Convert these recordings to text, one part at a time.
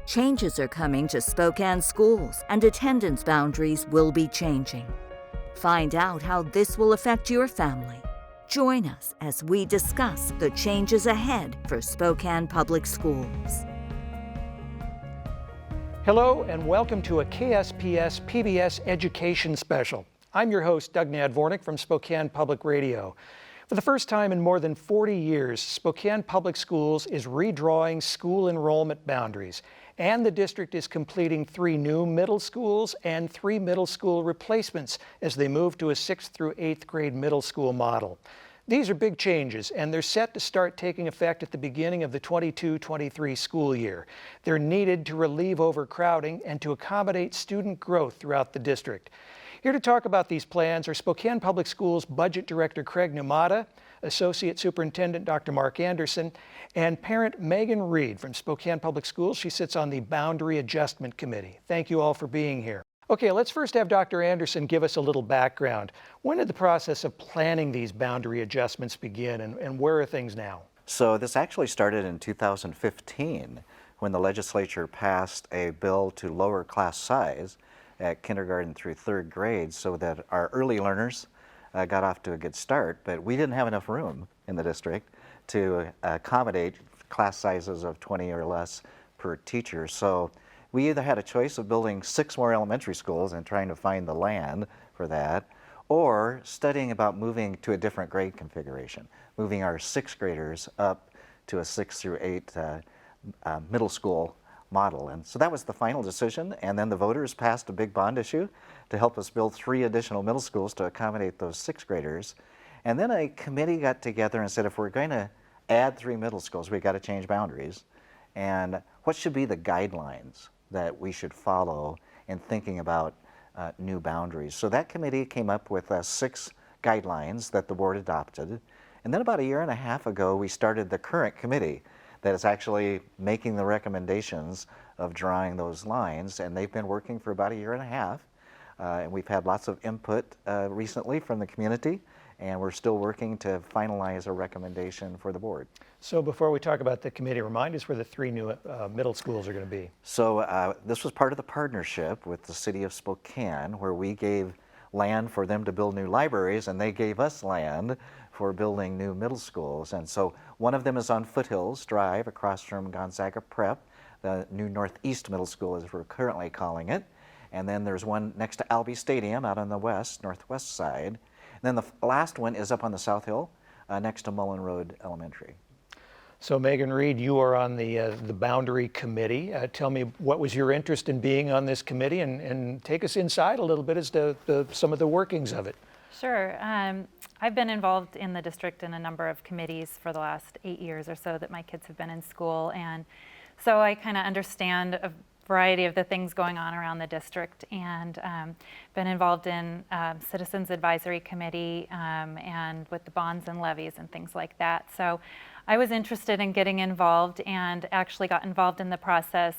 Changes are coming to Spokane schools, and attendance boundaries will be changing. Find out how this will affect your family. Join us as we discuss the changes ahead for Spokane Public Schools. Hello and welcome to a KSPS PBS Education Special. I'm your host, Doug Nadvornick from Spokane Public Radio. For the first time in more than 40 years, Spokane Public Schools is redrawing school enrollment boundaries, and the district is completing 3 new middle schools and 3 middle school replacements as they move to a 6th through 8th grade middle school model. These are big changes, and they're set to start taking effect at the beginning of the 22-23 school year. They're needed to relieve overcrowding and to accommodate student growth throughout the district. Here to talk about these plans are Spokane Public Schools Budget Director Craig Numata, Associate Superintendent Dr. Mark Anderson, and parent Megan Reed from Spokane Public Schools. She sits on the Boundary Adjustment Committee. Thank you all for being here. Okay, let's first have Dr. Anderson give us a little background. When did the process of planning these boundary adjustments begin, and where are things now? So this actually started in 2015 when the legislature passed a bill to lower class size at kindergarten through 3rd grade so that our early learners got off to a good start, but we didn't have enough room in the district to accommodate class sizes of 20 or less per teacher. So we either had a choice of building 6 more elementary schools and trying to find the land for that, or studying about moving to a different grade configuration, moving our 6th graders up to a 6th through 8th middle school model. And so that was the final decision, and then the voters passed a big bond issue to help us build 3 additional middle schools to accommodate those 6th graders. And then a committee got together and said, if we're going to add 3 middle schools, we've got to change boundaries. And what should be the guidelines that we should follow in thinking about new boundaries? So that committee came up with 6 guidelines that the board adopted. And then about a year and a half ago, we started the current committee that is actually making the recommendations of drawing those lines. And they've been working for about a year and a half. And we've had lots of input recently from the community. And we're still working to finalize a recommendation for the board. So before we talk about the committee, remind us where the 3 new middle schools are going to be. So this was part of the partnership with the city of Spokane, where we gave land for them to build new libraries, and they gave us land for building new middle schools. And so one of them is on Foothills Drive across from Gonzaga Prep, the new Northeast Middle School as we're currently calling it. And then there's one next to Albee Stadium out on the northwest side. And then the last one is up on the South Hill next to Mullen Road Elementary. So Megan Reed, you are on the Boundary Committee. Tell me, what was your interest in being on this committee, and take us inside a little bit as to some of the workings of it. Sure. I've been involved in the district in a number of committees for the last 8 years or so that my kids have been in school, and so I kind of understand a variety of the things going on around the district, and been involved in Citizens Advisory Committee and with the bonds and levies and things like that. So I was interested in getting involved, and actually got involved in the process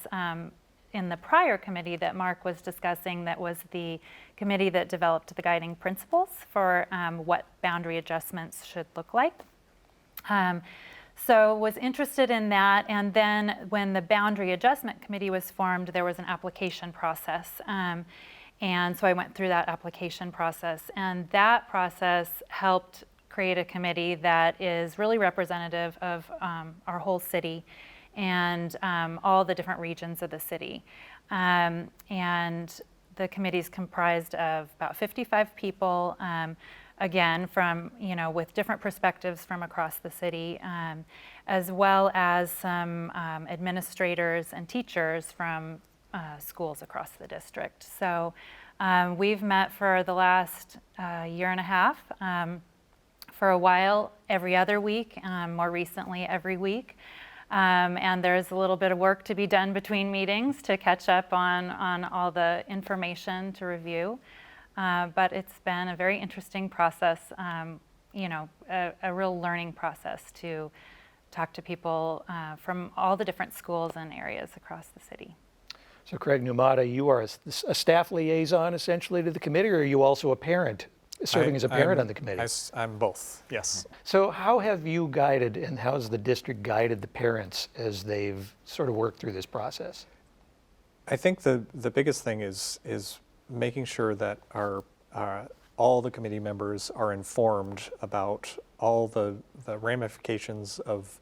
in the prior committee that Mark was discussing, that was the committee that developed the guiding principles for what boundary adjustments should look like. So was interested in that, and then when the Boundary Adjustment Committee was formed, there was an application process. And so I went through that application process, and that process helped create a committee that is really representative of our whole city and all the different regions of the city. And the committee is comprised of about 55 people, again, from, with different perspectives from across the city, as well as some administrators and teachers from schools across the district. So we've met for the last year and a half, for a while every other week, more recently every week. And there's a little bit of work to be done between meetings to catch up on all the information to review. But it's been a very interesting process, a real learning process to talk to people from all the different schools and areas across the city. So Craig Numata, you are a staff liaison essentially to the committee, or are you also a parent, serving as a parent on the committee? I'm both, yes. So how have you guided, and how has the district guided the parents as they've sort of worked through this process? I think the biggest thing is making sure that all the committee members are informed about all the ramifications of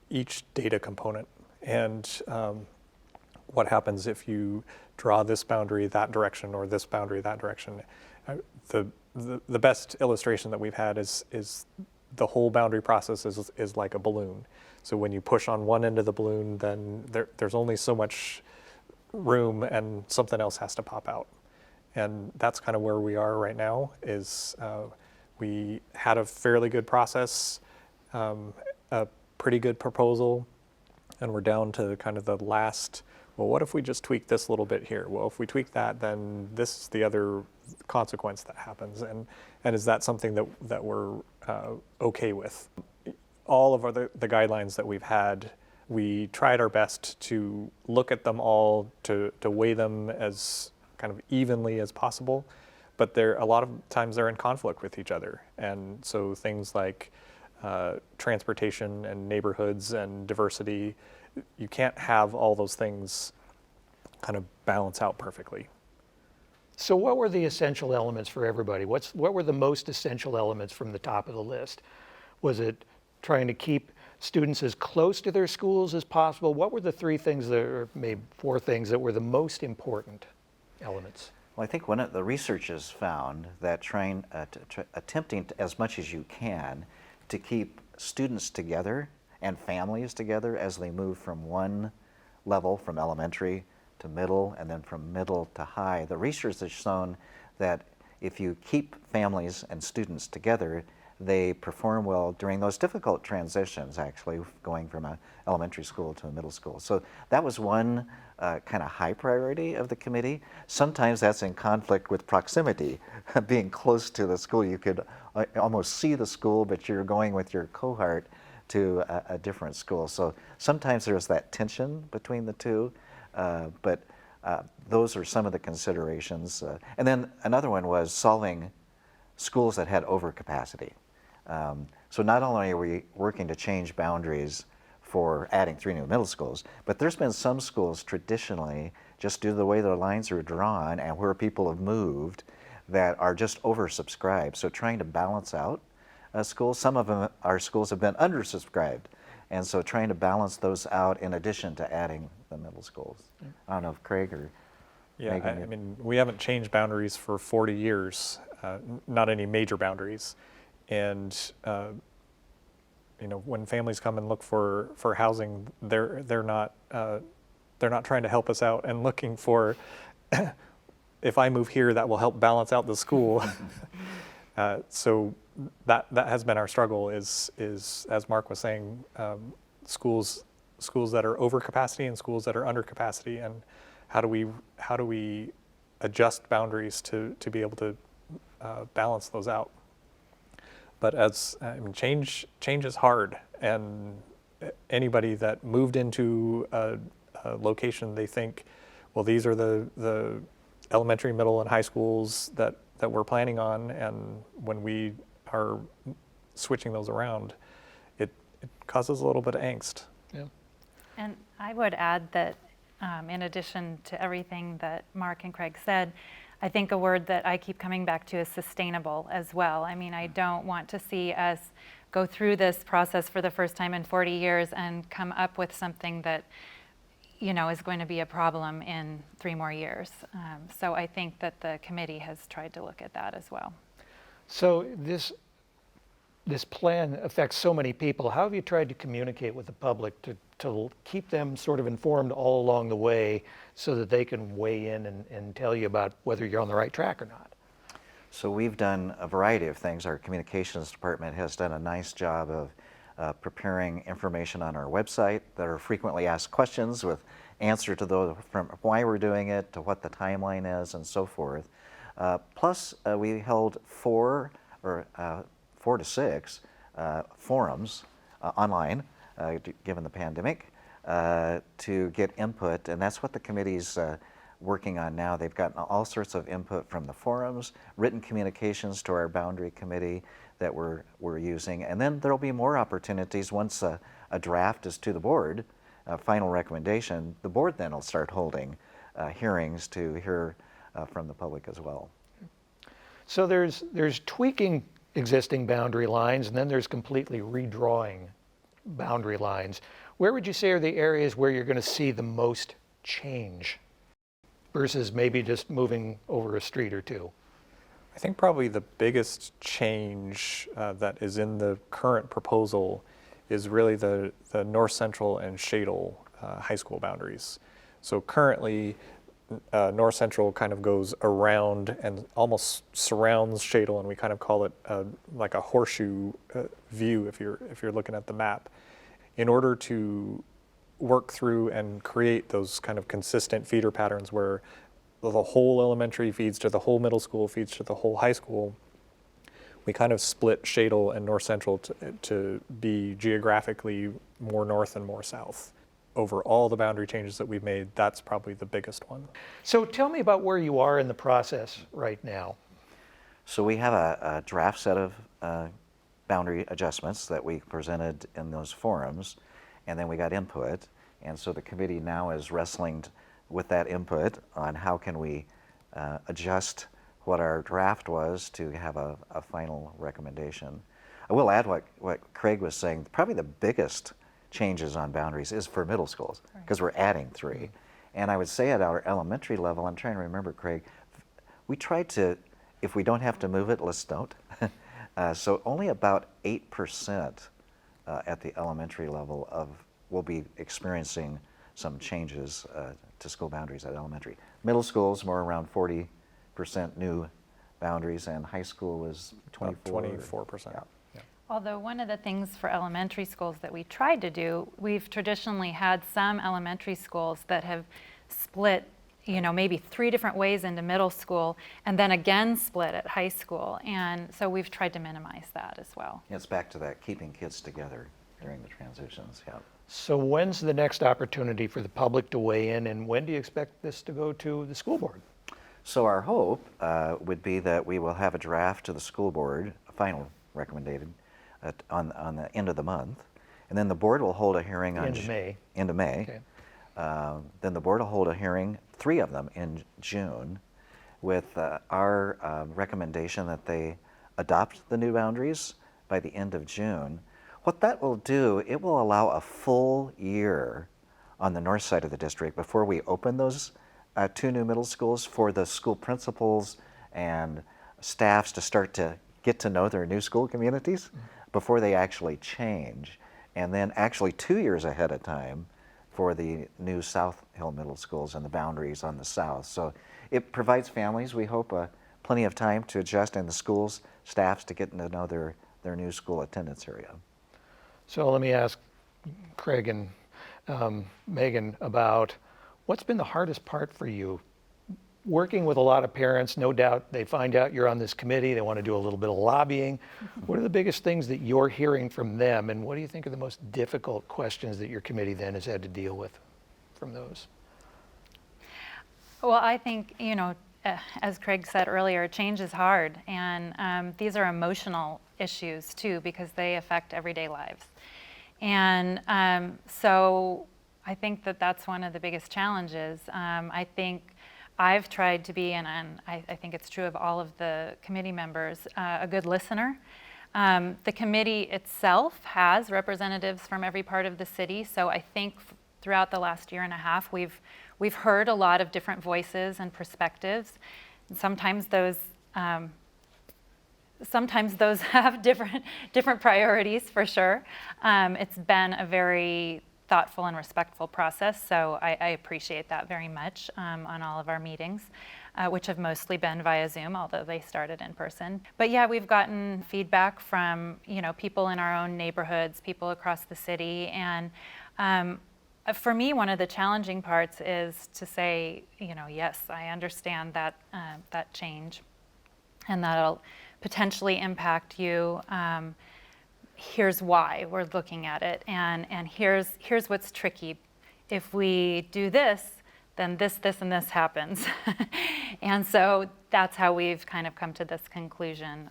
each data component, and what happens if you draw this boundary that direction or this boundary that direction. The best illustration that we've had is the whole boundary process is like a balloon. So when you push on one end of the balloon, then there's only so much room and something else has to pop out. And that's kind of where we are right now. Is we had a fairly good process, a pretty good proposal, and we're down to kind of the last, well, what if we just tweak this little bit here? Well, if we tweak that, then this is the other consequence that happens. And is that something that we're okay with? All of the guidelines that we've had, we tried our best to look at them all, to weigh them as kind of evenly as possible, but a lot of times they're in conflict with each other. And so things like transportation and neighborhoods and diversity, you can't have all those things kind of balance out perfectly. So what were the essential elements for everybody? What were the most essential elements from the top of the list? Was it trying to keep students as close to their schools as possible? What were the three things or maybe four things that were the most important elements? Well, I think one of the research has found that attempting as much as you can to keep students together and families together as they move from one level, from elementary to middle, and then from middle to high. The research has shown that if you keep families and students together, they perform well during those difficult transitions, actually, going from an elementary school to a middle school. So that was one kind of high priority of the committee. Sometimes that's in conflict with proximity. Being close to the school, you could almost see the school, but you're going with your cohort to a different school. So sometimes there's that tension between the two, but those are some of the considerations. And then another one was solving schools that had overcapacity. So not only are we working to change boundaries for adding 3 new middle schools, but there's been some schools traditionally, just due to the way their lines are drawn and where people have moved, that are just oversubscribed. So trying to balance out schools, some of them, our schools have been undersubscribed. And so trying to balance those out in addition to adding the middle schools. I don't know if Craig or Megan. I mean, we haven't changed boundaries for 40 years, not any major boundaries. And when families come and look for housing, they're not trying to help us out and looking for, if I move here, that will help balance out the school. So that has been our struggle. Is as Mark was saying, schools that are over capacity and schools that are under capacity, and how do we adjust boundaries to be able to balance those out. But change is hard, and anybody that moved into a location, they think, well, these are the elementary, middle, and high schools that we're planning on, and when we are switching those around, it causes a little bit of angst. Yeah. And I would add that in addition to everything that Mark and Craig said, I think a word that I keep coming back to is sustainable as well. I mean, I don't want to see us go through this process for the first time in 40 years and come up with something that, is going to be a problem in 3 more years. So I think that the committee has tried to look at that as well. So this plan affects so many people. How have you tried to communicate with the public to keep them sort of informed all along the way so that they can weigh in and tell you about whether you're on the right track or not? So we've done a variety of things. Our communications department has done a nice job of preparing information on our website that are frequently asked questions with answer to those, from why we're doing it to what the timeline is and so forth. Plus, we held 4 to 6 forums online, given the pandemic, to get input, and that's what the committee's working on now. They've gotten all sorts of input from the forums, written communications to our boundary committee that we're using, and then there'll be more opportunities once a draft is to the board final recommendation, the board then will start holding hearings to hear from the public as well. So there's tweaking existing boundary lines, and then there's completely redrawing boundary lines. Where would you say are the areas where you're going to see the most change versus maybe just moving over a street or two? I think probably the biggest change that is in the current proposal is really the North Central and Shadle high school boundaries. So currently, North Central kind of goes around and almost surrounds Shadle, and we kind of call it like a horseshoe view if you're looking at the map. In order to work through and create those kind of consistent feeder patterns where the whole elementary feeds to the whole middle school, feeds to the whole high school, we kind of split Shadle and North Central to be geographically more north and more south. Over all the boundary changes that we've made, that's probably the biggest one. So tell me about where you are in the process right now. So we have a draft set of boundary adjustments that we presented in those forums, and then we got input. And so the committee now is wrestling with that input on how can we adjust what our draft was to have a final recommendation. I will add what Craig was saying. Probably the biggest changes on boundaries is for middle schools, because we're adding 3. And I would say at our elementary level, I'm trying to remember, Craig, we tried to, if we don't have to move it, let's don't. So only about 8% at the elementary level will be experiencing some changes to school boundaries at elementary. Middle schools more around 40% new boundaries, and high school is 24%. Yeah. Although one of the things for elementary schools that we tried to do, we've traditionally had some elementary schools that have split, maybe 3 different ways into middle school and then again split at high school. And so we've tried to minimize that as well. It's back to that keeping kids together during the transitions, yeah. So when's the next opportunity for the public to weigh in, and when do you expect this to go to the school board? So our hope would be that we will have a draft to the school board, a final recommended, on the end of the month, and then the board will hold a hearing on End of May. End of May. Okay. Then the board will hold a hearing, 3 of them in June, with our recommendation that they adopt the new boundaries by the end of June. What that will do, it will allow a full year on the north side of the district before we open those 2 new middle schools for the school principals and staffs to start to get to know their new school communities before they actually change. And then actually 2 years ahead of time for the new South Hill middle schools and the boundaries on the south. So it provides families, we hope, plenty of time to adjust, and the schools, staffs to get to know their new school attendance area. So let me ask Craig and Megan about what's been the hardest part for you? Working with a lot of parents, no doubt they find out you're on this committee, they want to do a little bit of lobbying. What are the biggest things that you're hearing from them, and what do you think are the most difficult questions that your committee then has had to deal with from those? Well, I think, as Craig said earlier, change is hard, and these are emotional issues too, because they affect everyday lives. And so I think that's one of the biggest challenges. I think I've tried to be, and I think it's true of all of the committee members, a good listener. The committee itself has representatives from every part of the city, so I think throughout the last year and a half we've heard a lot of different voices and perspectives. And sometimes those have different priorities, for sure. It's been a very thoughtful and respectful process, so I appreciate that very much on all of our meetings, which have mostly been via Zoom, although they started in person. But yeah, we've gotten feedback from people in our own neighborhoods, people across the city, and for me, one of the challenging parts is to say, yes, I understand that that change, and that'll potentially impact you. Here's why we're looking at it, and here's what's tricky. If we do this, then this, and this happens. And so that's how we've kind of come to this conclusion,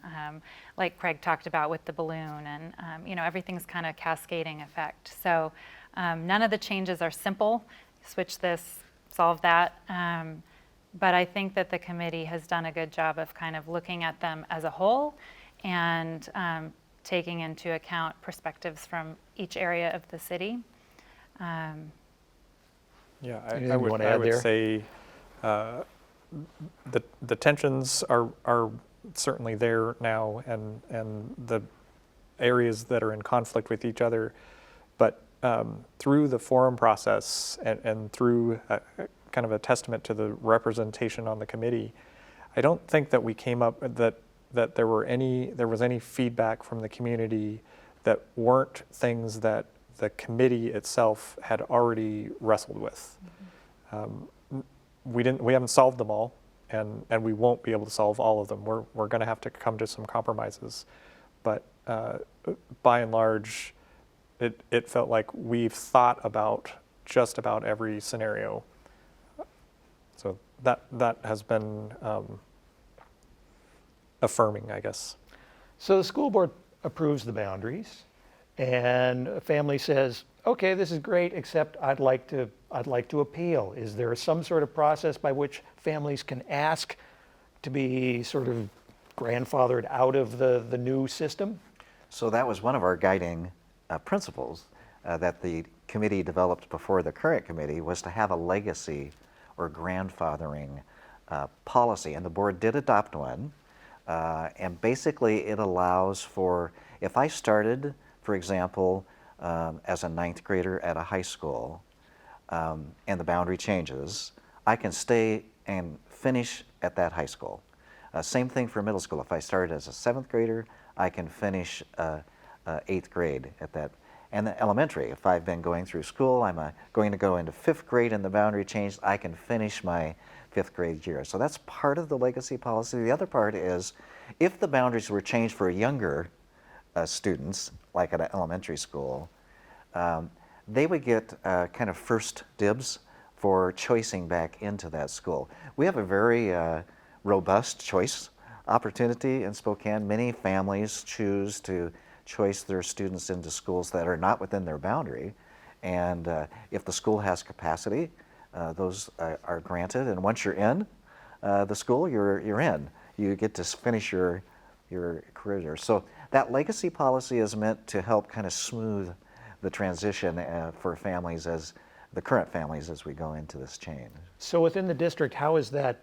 like Craig talked about with the balloon, and everything's kind of cascading effect. So None of the changes are simple. Switch this, solve that. But I think that the committee has done a good job of kind of looking at them as a whole and taking into account perspectives from each area of the city. Yeah, Anything I you wanna add would there? say the tensions are certainly there now, and the areas that are in conflict with each other. But through the forum process and through kind of a testament to the representation on the committee, I don't think that we came up that there was any feedback from the community that weren't things that the committee itself had already wrestled with. We haven't solved them all, and we won't be able to solve all of them. We're going to have to come to some compromises, but by and large, it felt like we've thought about just about every scenario. So that has been affirming, I guess. So the school board approves the boundaries, and a family says, okay, this is great, except I'd like to appeal. Is there some sort of process by which families can ask to be sort of grandfathered out of the new system? So that was one of our guiding principles that the committee developed before the current committee, was to have a legacy or grandfathering policy, and the board did adopt one. And basically it allows for, if I started, for example, as a 9th grader at a high school, and the boundary changes, I can stay and finish at that high school. Same thing for middle school. If I started as a 7th grader, I can finish 8th grade at that. And the elementary, if I've been going through school, I'm going to go into 5th grade and the boundary changed, I can finish my 5th grade year. So that's part of the legacy policy. The other part is, if the boundaries were changed for younger students, like at an elementary school, they would get kind of first dibs for choicing back into that school. We have a very robust choice opportunity in Spokane. Many families choose to choice their students into schools that are not within their boundary, and if the school has capacity, those are granted, and once you're in the school, you're in. You get to finish your career there. So that legacy policy is meant to help kind of smooth the transition for families, as the current families, as we go into this change. So within the district, how is that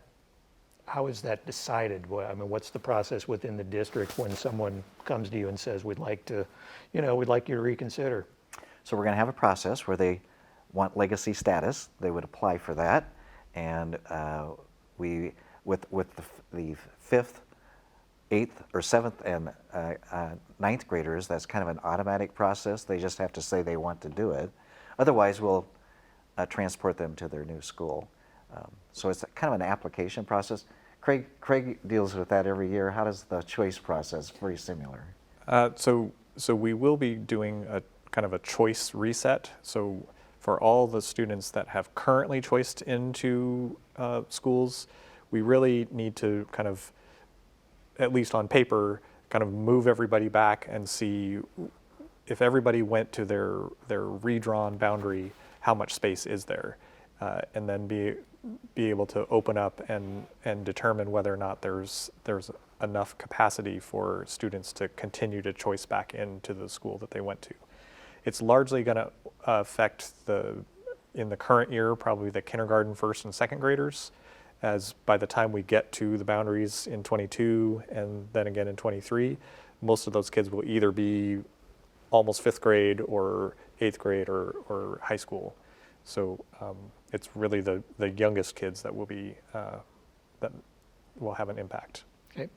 decided? I mean, what's the process within the district when someone comes to you and says, we'd like you to reconsider? So we're going to have a process where they want legacy status. They would apply for that, and we, with the 5th, 8th, or 7th, and 9th graders, that's kind of an automatic process. They just have to say they want to do it. Otherwise, we'll transport them to their new school. So it's kind of an application process. Craig deals with that every year. How does the choice process? Very similar. So we will be doing a kind of a choice reset. So for all the students that have currently choiced into schools, we really need to kind of, at least on paper, kind of move everybody back and see if everybody went to their redrawn boundary, how much space is there, and then be able to open up and determine whether or not there's enough capacity for students to continue to choice back into the school that they went to. It's largely going to affect in the current year, probably the kindergarten, 1st, and 2nd graders, as by the time we get to the boundaries in 22 and then again in 23, most of those kids will either be almost 5th grade or 8th grade or high school. So it's really the youngest kids that will be that will have an impact. Okay. I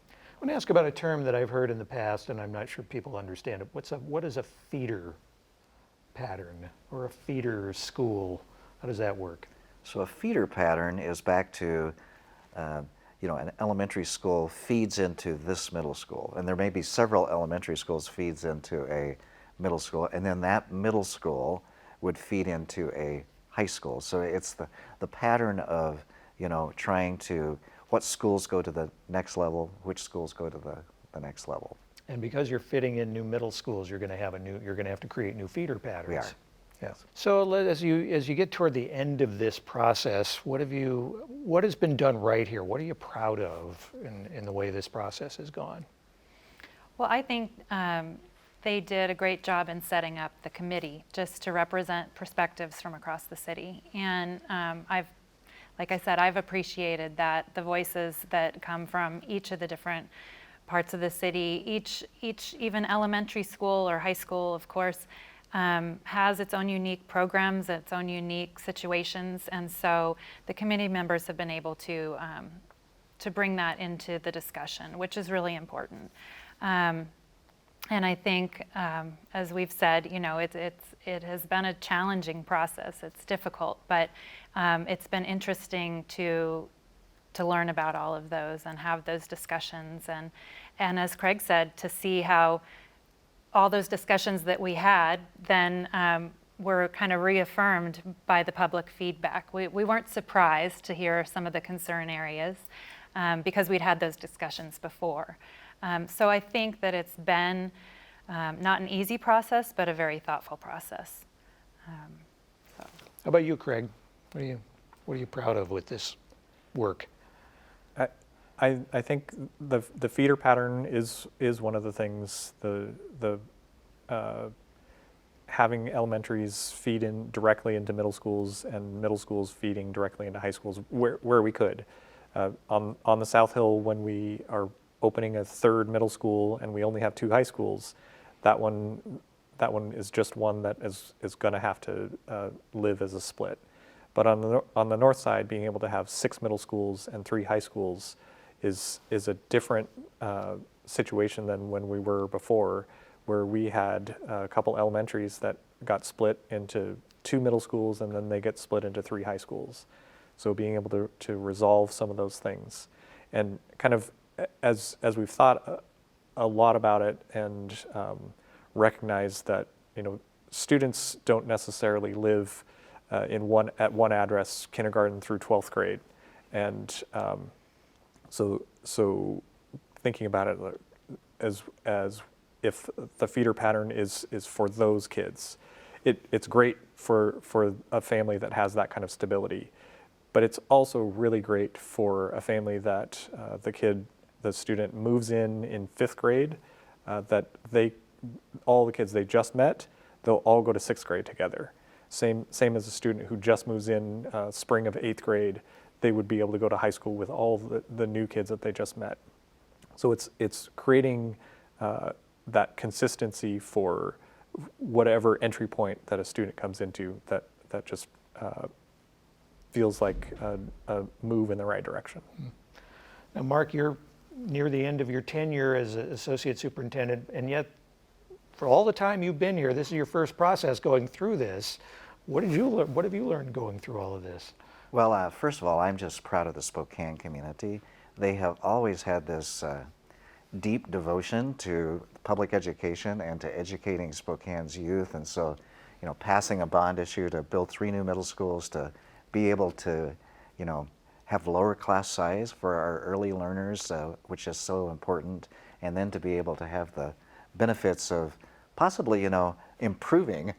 want to ask about a term that I've heard in the past, and I'm not sure people understand it. What is a feeder pattern or a feeder school? How does that work? So a feeder pattern is back to, an elementary school feeds into this middle school, and there may be several elementary schools feeds into a middle school, and then that middle school would feed into a high school. So it's the pattern of, trying to, what schools go to the next level, which schools go to the next level. And because you're fitting in new middle schools, you're going to have to create new feeder patterns. We are. Yes. So as you get toward the end of this process, what has been done right here? What are you proud of in the way this process has gone? Well, I think they did a great job in setting up the committee just to represent perspectives from across the city. And like I said, I've appreciated that the voices that come from each of the different parts of the city, each even elementary school or high school, of course, has its own unique programs, its own unique situations. And so the committee members have been able to bring that into the discussion, which is really important. And I think, as we've said, you know, it has been a challenging process. It's difficult, but it's been interesting to learn about all of those and have those discussions. And as Craig said, to see how all those discussions that we had then were kind of reaffirmed by the public feedback. We weren't surprised to hear some of the concern areas because we'd had those discussions before. So I think that it's been not an easy process, but a very thoughtful process. How about you, Craig? What are you proud of with this work? I think the feeder pattern is one of the things. The having elementaries feed in directly into middle schools and middle schools feeding directly into high schools where we could. On the South Hill, when we are opening a third middle school and we only have 2 high schools, that one is just one that is going to have to live as a split. But on the north side, being able to have 6 middle schools and 3 high schools is a different situation than when we were before, where we had a couple elementaries that got split into 2 middle schools and then they get split into 3 high schools. So being able to resolve some of those things, and kind of as we've thought a lot about it and recognize that, you know, students don't necessarily live at one address, kindergarten through 12th grade, and so thinking about it as if the feeder pattern is for those kids, it's great for a family that has that kind of stability, but it's also really great for a family that the student moves in 5th grade, that all the kids they just met, they'll all go to 6th grade together. Same as a student who just moves in spring of 8th grade, they would be able to go to high school with all the new kids that they just met. So it's creating that consistency for whatever entry point that a student comes into that just feels like a move in the right direction. Now, Mark, you're near the end of your tenure as associate superintendent, and yet for all the time you've been here, this is your first process going through this. What have you learned going through all of this? Well, first of all, I'm just proud of the Spokane community. They have always had this deep devotion to public education and to educating Spokane's youth. And so, you know, passing a bond issue to build 3 new middle schools, to be able to, you know, have lower class size for our early learners, which is so important, and then to be able to have the benefits of possibly, you know, improving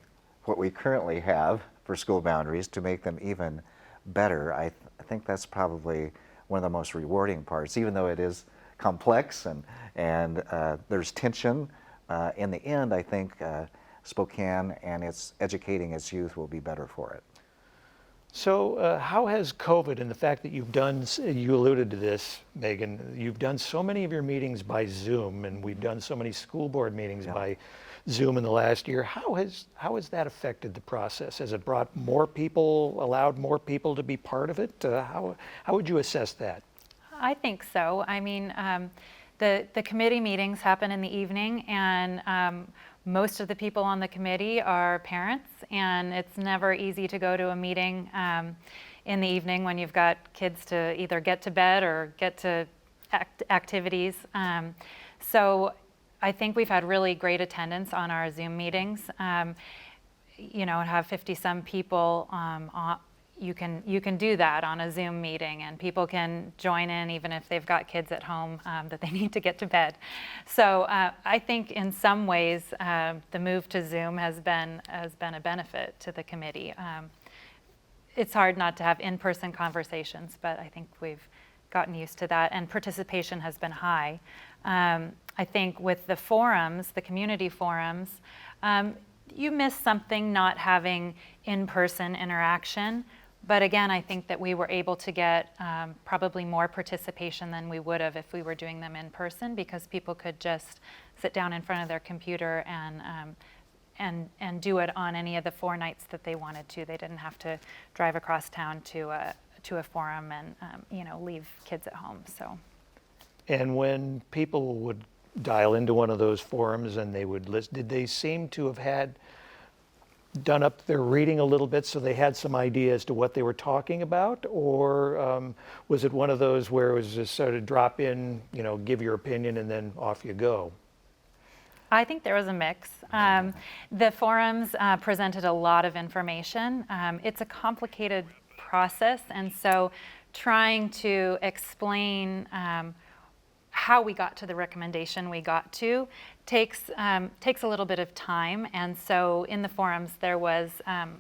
what we currently have for school boundaries to make them even better. I think that's probably one of the most rewarding parts, even though it is complex and there's tension. In the end, I think Spokane and its educating its youth will be better for it. So how has COVID and the fact that you alluded to this, Megan, you've done so many of your meetings by Zoom, and we've done so many school board meetings by Zoom in the last year. How has that affected the process? Has it brought more people, allowed more people to be part of it? How would you assess that? I think so. I mean, the committee meetings happen in the evening, and most of the people on the committee are parents, and it's never easy to go to a meeting in the evening when you've got kids to either get to bed or get to activities. So I think we've had really great attendance on our Zoom meetings. You know, have 50-some people, you can do that on a Zoom meeting, and people can join in even if they've got kids at home that they need to get to bed. So I think in some ways the move to Zoom has been a benefit to the committee. It's hard not to have in-person conversations, but I think we've gotten used to that, and participation has been high. I think with the forums, the community forums, you miss something not having in-person interaction. But again, I think that we were able to get probably more participation than we would have if we were doing them in person, because people could just sit down in front of their computer and do it on any of the 4 nights that they wanted to. They didn't have to drive across town to a forum and leave kids at home. So. And when people would dial into one of those forums and they would list, did they seem to have had done up their reading a little bit so they had some idea as to what they were talking about? Or was it one of those where it was just sort of drop in, give your opinion and then off you go? I think there was a mix. The forums presented a lot of information. It's a complicated process, and so trying to explain how we got to the recommendation we got to takes a little bit of time. And so in the forums there was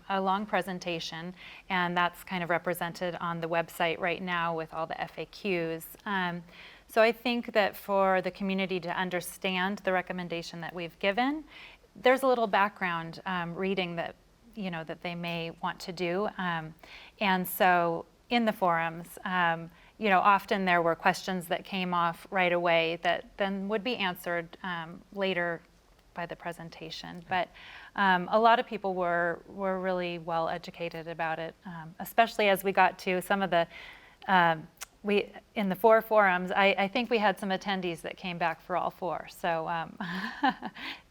a long presentation, and that's kind of represented on the website right now with all the FAQs. So I think that for the community to understand the recommendation that we've given, there's a little background reading that that they may want to do. And so in the forums, often there were questions that came off right away that then would be answered later by the presentation. But a lot of people were really well educated about it, especially as we got to some of the, in the 4 forums, I think we had some attendees that came back for all 4. So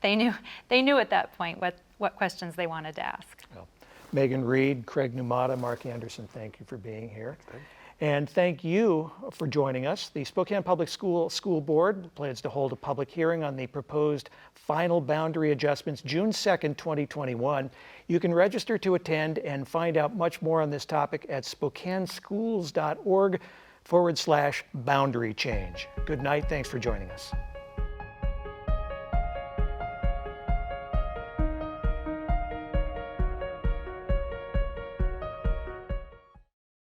they knew at that point what questions they wanted to ask. Well, Megan Reed, Craig Numata, Mark Anderson, thank you for being here. And thank you for joining us. The Spokane Public School Board plans to hold a public hearing on the proposed final boundary adjustments June 2nd, 2021. You can register to attend and find out much more on this topic at spokaneschools.org/boundary change. Good night. Thanks for joining us.